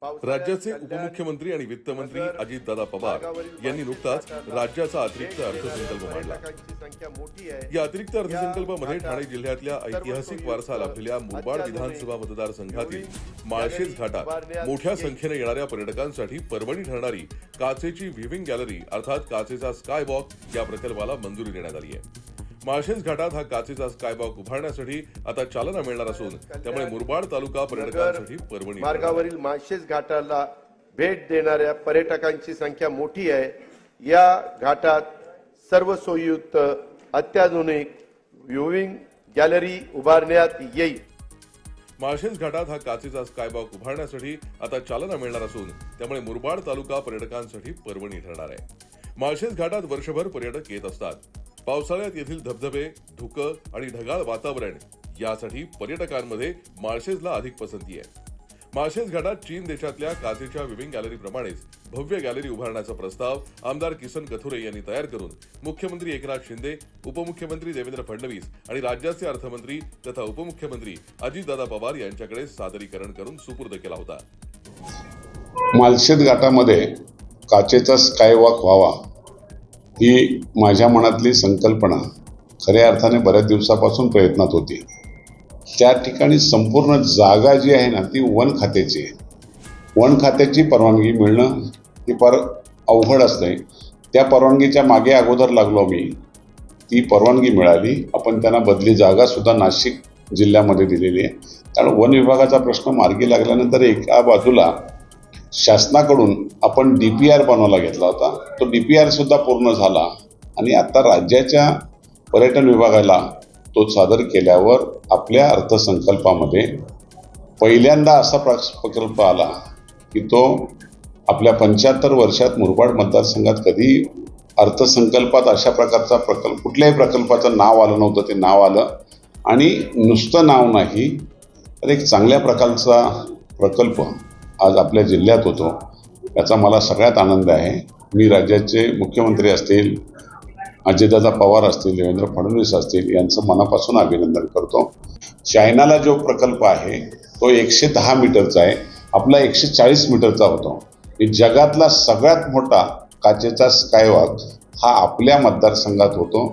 राज्याचे उपमुख्यमंत्री आणि वित्तमंत्री अजितदादा पवार यांनी नुकताच राज्याचा अतिरिक्त अर्थसंकल्प मांडला। या अतिरिक्त अर्थसंकल्पामध्ये ठाणे जिल्ह्यातल्या ऐतिहासिक वारसा लाभलेल्या मुरबाड विधानसभा मतदारसंघातील माळशेज घाटात मोठ्या संख्येने येणाऱ्या पर्यटकांसाठी पर्वणी ठरणारी काचेची व्हिविंग गॅलरी अर्थात काचेचा स्काय वॉक या प्रकल्पाला मंजुरी देण्यात आली आहे। माळशेज घाटात हा काचेचा स्काय वॉक उभारण्यासाठी आता चालना मिळणार असून त्यामुळे मुरबाड तालुका पर्यटकांसाठी पर्वणी मार्गावरील माळशेज घाटाला भेट देणाऱ्या पर्यटकांची संख्या मोठी आहे। या घाटात सर्व सोयीयुक्त अत्याधुनिक व्ह्यूइंग गॅलरी उभारण्यात येईल। माळशेज घाटात हा काचेचा स्काय वॉक उभारण्यासाठी आता चालना मिळणार असून त्यामुळे मुरबाड तालुका पर्यटकांसाठी पर्वणी ठरणार आहे। माळशेज घाटात वर्षभर पर्यटक येत असतात। पावसाळ्यात येथील धबधबे, धुकं आणि ढगाळ वातावरण यासाठी पर्यटकांमध्ये माळशेजला अधिक पसंती आहे। माळशेज घाटात चीन देशातल्या काचेच्या व्हिविंग गॅलरीप्रमाणेच भव्य गॅलरी उभारण्याचा प्रस्ताव आमदार किसन कथोरे यांनी तयार करून मुख्यमंत्री एकनाथ शिंदे, उपमुख्यमंत्री देवेंद्र फडणवीस आणि राज्याचे अर्थमंत्री तथा उपमुख्यमंत्री अजितदादा पवार यांच्याकडे सादरीकरण करून सुपूर्द केला होता। माळशेज घाटामध्ये काचेचा स्काय वॉक व्हावा ही माझ्या मनातली संकल्पना खऱ्या अर्थाने बऱ्याच दिवसापासून प्रयत्नात होती। त्या ठिकाणी संपूर्ण जागा जी आहे ना ती वन खात्याची आहे। वन खात्याची परवानगी मिळणं ही फार अवघड असते। त्या परवानगीच्या मागे अगोदर लागलो मी, ती परवानगी मिळाली। आपण त्यांना बदली जागा सुद्धा नाशिक जिल्ह्यामध्ये दिलेली आहे। कारण वन विभागाचा प्रश्न मार्गी लागल्यानंतर एका बाजूला शासनाकडून आपण DPR बनवला घेतला होता, तो DPR सुद्धा पूर्ण झाला आणि आता राज्याच्या पर्यटन विभागाला तो सादर केल्यावर आपल्या अर्थसंकल्पामध्ये पहिल्यांदा असा प्रकल्प आला की तो आपल्या 75 वर्षात मुरबाड मतदारसंघात कधी अर्थसंकल्पात अशा प्रकारचा प्रकल्प कुठल्याही प्रकल्पाचं नाव आलं नव्हतं। ते नाव आलं आणि नुसतं नाव नाही तर एक चांगल्या प्रकारचा प्रकल्प आज आपल्या जिल्ह्यात होतो, याचा मला सगळ्यात आनंद आहे। मी राज्याचे मुख्यमंत्री असतील, अजितदादा पवार असतील, देवेंद्र फडणवीस असतील यांचं मनापासून अभिनंदन करतो। चायनाला जो प्रकल्प आहे तो 110 मीटरचा आहे, आपला 140 मीटरचा होतो। जगातला सगळ्यात मोठा काचेचा स्काय वॉक हा आपल्या मतदारसंघात होतो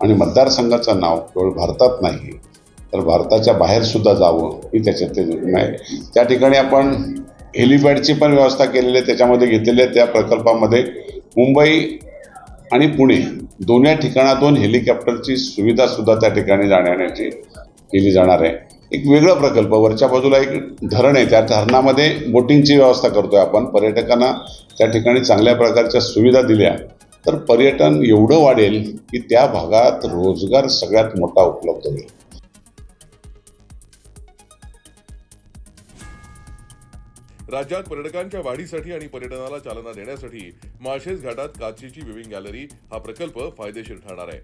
आणि मतदारसंघाचं नाव केवळ भारतात नाही तर भारताच्या बाहेर सुद्धा जावं ही त्याच्यातली आहे। त्या ठिकाणी आपण हेलिपॅडची पण व्यवस्था केलेली आहे, त्याच्यामध्ये घेतलेली आहे। त्या प्रकल्पामध्ये मुंबई आणि पुणे दोन्ही ठिकाणातून हेलिकॉप्टरची सुविधा सुद्धा त्या ठिकाणी जाण्याची केली जाणार आहे। एक वेगळा प्रकल्प, वरच्या बाजूला एक धरण आहे, त्या धरणामध्ये बोटिंगची व्यवस्था करतोय आपण। पर्यटकांना त्या ठिकाणी चांगल्या प्रकारच्या सुविधा दिल्या तर पर्यटन एवढं वाढेल की त्या भागात रोजगार सगळ्यात मोठा उपलब्ध होईल। राज्यात पर्यटकांच्या वाढीसाठी आणि पर्यटनाला चालना देण्यासाठी माळशेज घाटात काचेची व्हिविंग गॅलरी हा प्रकल्प फायदेशीर ठरणार आहे।